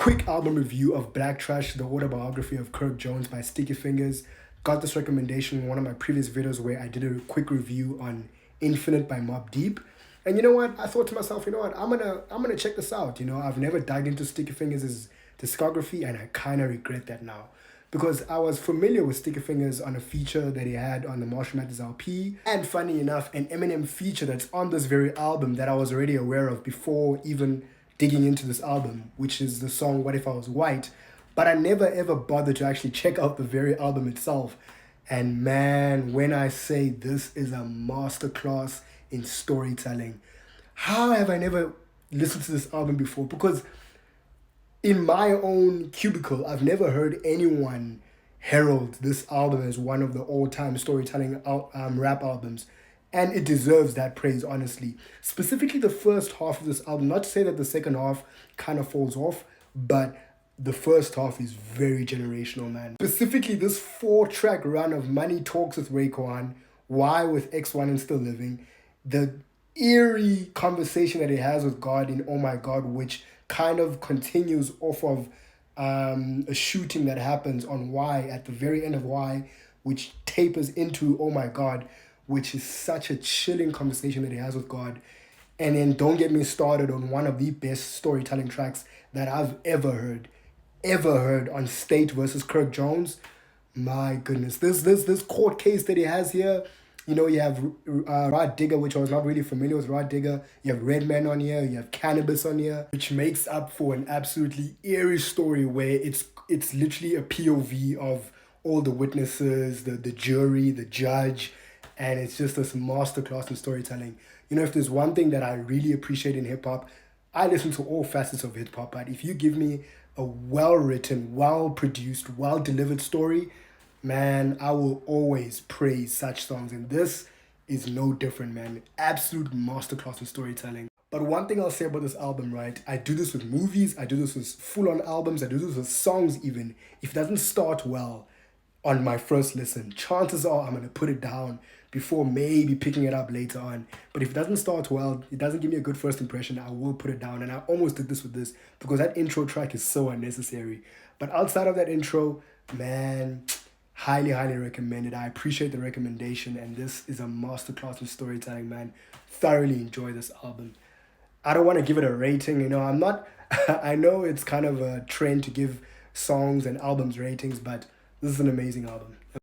Quick album review of Black Trash, the autobiography of Kirk Jones by Sticky Fingers. Got this recommendation in one of my previous videos where I did a quick review on Infinite by Mobb Deep. And you know what? I thought to myself, you know what? I'm gonna check this out. You know, I've never dived into Sticky Fingers' discography, and I kind of regret that now. Because I was familiar with Sticky Fingers on a feature that he had on the Marshall Mathers LP. And funny enough, an Eminem feature that's on this very album that I was already aware of before even digging into this album, which is the song What If I Was White. But I never ever bothered to actually check out the very album itself. And man, when I say this is a masterclass in storytelling, how have I never listened to this album before? Because in my own cubicle, I've never heard anyone herald this album as one of the all-time storytelling rap albums. And it deserves that praise, honestly. Specifically the first half of this album. Not to say that the second half kind of falls off, but the first half is very generational, man. Specifically this 4-track run of Money Talks with Raekwon, Why with X1 and Still Living, the eerie conversation that he has with God in Oh My God, which kind of continues off of a shooting that happens on Why, at the very end of Why, which tapers into Oh My God, which is such a chilling conversation that he has with God. And then don't get me started on one of the best storytelling tracks that I've ever heard on State versus Kirk Jones. My goodness, this court case that he has here. You know, you have Rod Digger, which I was not really familiar with Rod Digger. You have Redman on here. You have Cannabis on here, which makes up for an absolutely eerie story where it's literally a POV of all the witnesses, the jury, the judge, and it's just this masterclass in storytelling. You know, if there's one thing that I really appreciate in hip-hop, I listen to all facets of hip-hop, but if you give me a well-written, well-produced, well-delivered story, man, I will always praise such songs. And this is no different, man. Absolute masterclass in storytelling. But one thing I'll say about this album, right? I do this with movies. I do this with full-on albums. I do this with songs even. If it doesn't start well on my first listen, chances are I'm going to put it down before maybe picking it up later on. But if it doesn't start well, it doesn't give me a good first impression, I will put it down. And I almost did this with this because that intro track is so unnecessary. But outside of that intro, man, highly recommend it. I appreciate the recommendation, and this is a masterclass in storytelling, man. Thoroughly enjoy this album. I don't want to give it a rating, you know. I'm not I know it's kind of a trend to give songs and albums ratings, but this is an amazing album.